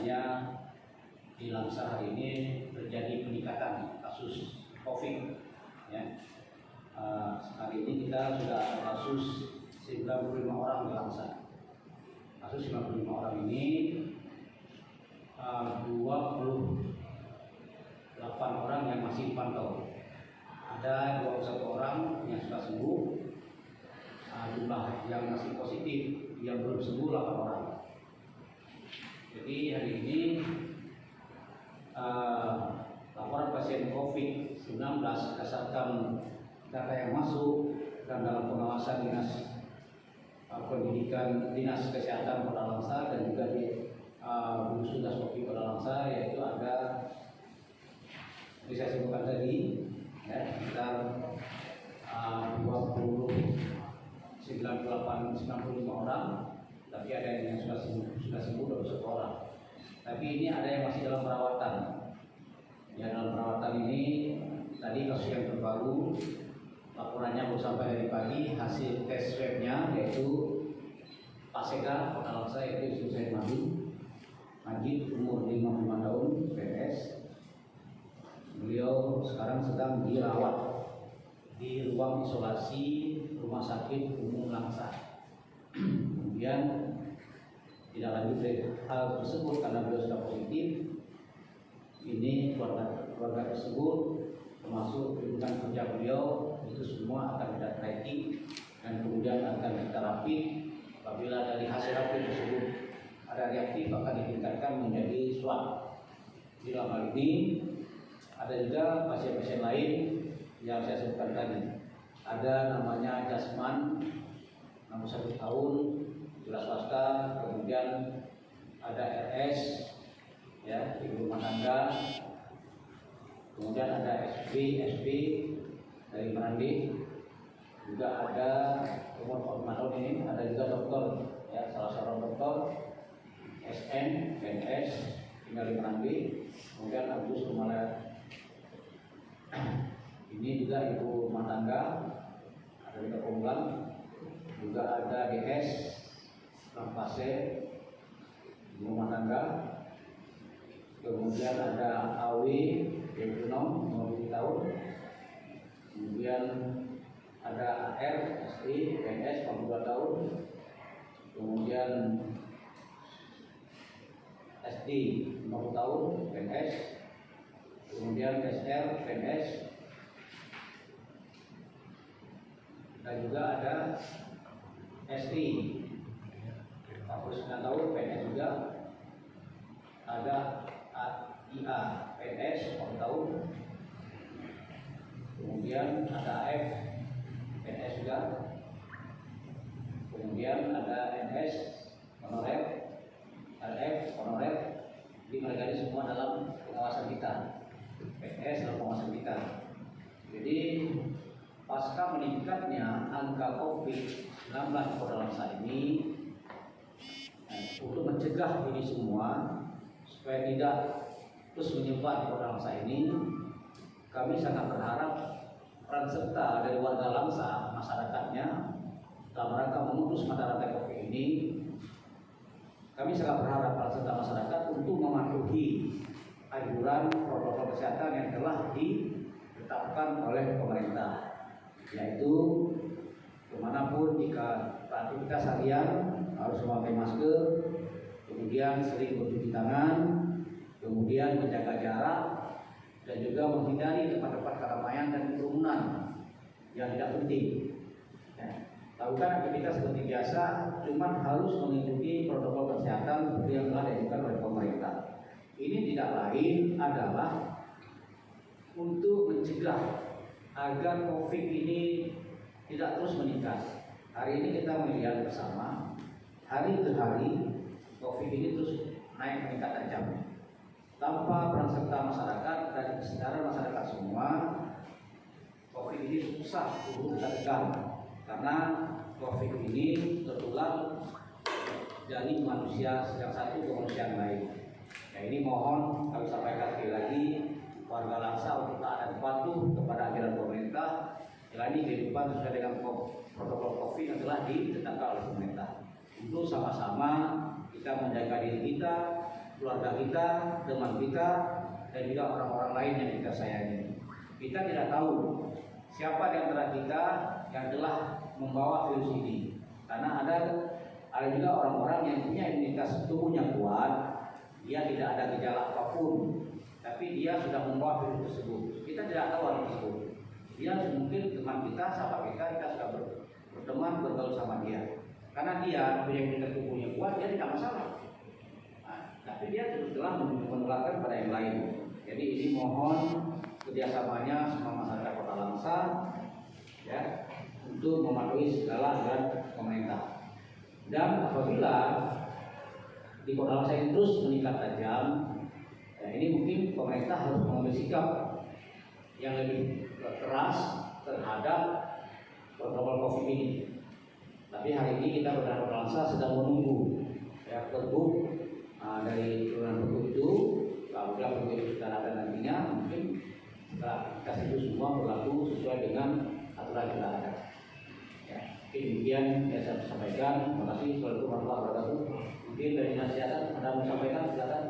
bahwasanya di Langsa hari ini terjadi peningkatan kasus COVID. Ya. Hari ini kita sudah ada kasus 95 orang di Langsa. Kasus 95 orang ini 28 orang yang masih dipantau. Ada 21 orang yang sudah sembuh. Jumlah yang masih positif yang belum sembuh 8 orang. Jadi hari ini laporan pasien COVID-19 berdasarkan data yang masuk dan dalam pengawasan dinas pendidikan, dinas kesehatan Kota Langsa dan juga di gugus tugas COVID Kota Langsa, yaitu ada bisa sebutkan tadi ya, sekitar 95 orang, tapi ada yang sudah sembuh 21 orang. Tapi ini ada yang masih dalam perawatan. Ya, dalam perawatan ini tadi kasus yang terbaru laporannya baru sampai dari pagi, hasil tes swabnya yaitu Pak Sega Kota Langsa, yaitu Yusuf Majid, umur 55 tahun, PNS. Beliau sekarang sedang dirawat di ruang isolasi Rumah Sakit Umum Langsa. Kemudian tidak lanjut dari hal tersebut karena beliau sudah positif. Ini keluarga tersebut termasuk lingkungan kerja beliau itu semua akan kita tracking dan kemudian akan kita rapid. Apabila dari hasil rapid tersebut ada reaktif akan ditingkatkan menjadi swab. Di dalam hal ini ada juga pasien-pasien lain yang saya sebutkan tadi. Ada namanya Jasman, 61 tahun, jelas swasta. Kemudian ada RS, ya, ibu rumah tangga. Kemudian ada SB dari Merandi. Juga ada umur 45 tahun ini. Ada juga dokter, ya, salah seorang dokter SN, PNS, tinggal di Merandi. Kemudian Agus Kumala. Ini juga ibu rumah tangga, ada juga Punggang, juga ada DS, Lampase, ibu rumah tangga. Kemudian ada Awi, Debunom, 50 tahun. Kemudian ada AR, SI, PNS, 42 tahun. Kemudian SD, 50 tahun, PNS. Kemudian SR, PNS. Dan juga ada SI 49 tahun, PNS juga. Ada IA, PNS 4 tahun. Kemudian ada AF, PNS juga. Kemudian ada NS, honorer, LF, honorer. Jadi mereka ini semua dalam pengawasan kita. PNS dalam pengawasan kita. Jadi pasca meningkatnya angka COVID-19 di Kota Langsa ini, untuk mencegah ini semua supaya tidak terus menyebar di Kota Langsa ini, kami sangat berharap peran serta dari warga Langsa, masyarakatnya, dalam rangka memutus mata rantai COVID ini. Kami sangat berharap peran serta masyarakat untuk mematuhi anjuran protokol kesehatan yang telah ditetapkan oleh pemerintah, yaitu kemanapun jika aktivitas harian harus memakai masker, kemudian sering bercuci tangan, kemudian menjaga jarak, dan juga menghindari tempat-tempat keramaian dan kerumunan yang tidak penting. Ya, lakukan aktivitas seperti biasa, cuman harus mengikuti protokol kesehatan seperti yang telah diajukan oleh pemerintah. Ini tidak lain adalah untuk mencegah agar COVID ini tidak terus meningkat. Hari ini kita melihat bersama, hari ke hari COVID ini terus naik meningkat tajam. Tanpa peran serta masyarakat dan kesadaran masyarakat semua, COVID ini susah untuk kita tekan, karena COVID ini tertular dari manusia yang satu ke manusia yang lain. Ya, ini mohon kami sampaikan sekali lagi, warga Langsa untuk taat dan patuh kepada anjuran pemerintah. Jalani kehidupan sesuai dengan protokol COVID yang telah ditetapkan oleh pemerintah. Untuk sama-sama kita menjaga diri kita keluarga kita, teman kita, dan juga orang-orang lain yang kita sayangi. Kita tidak tahu siapa di antara kita yang telah membawa virus ini, karena ada juga orang-orang yang punya imunitas tubuhnya kuat, dia tidak ada gejala apapun, tapi dia sudah membawa virus tersebut. Kita tidak tahu hal tersebut. Dia mungkin teman kita, sahabat kita sudah berteman, bergaul sama dia. Karena dia punya imunitas tubuhnya kuat, dia tidak masalah. Nah, tapi dia telah menularkan pada yang lain. Jadi ini mohon kerjasamanya semua masyarakat Kota Langsa, ya, untuk mematuhi segala aturan pemerintah. Dan apabila di Kota Langsa ini terus meningkat tajam, ya, ini mungkin pemerintah harus mengambil sikap yang lebih keras terhadap protokol COVID ini. Tapi hari ini kita Kota Langsa sedang menunggu ya pergub dari turunan pergub itu. Apabila pergub itu sudah ada nantinya, mungkin kita itu semua berlaku sesuai dengan aturan yang ada. Ya, demikian yang saya sampaikan. Terima kasih. Assalamualaikum warahmatullahi wabarakatuh. Mungkin dari nasihat ada mau sampaikan, silakan.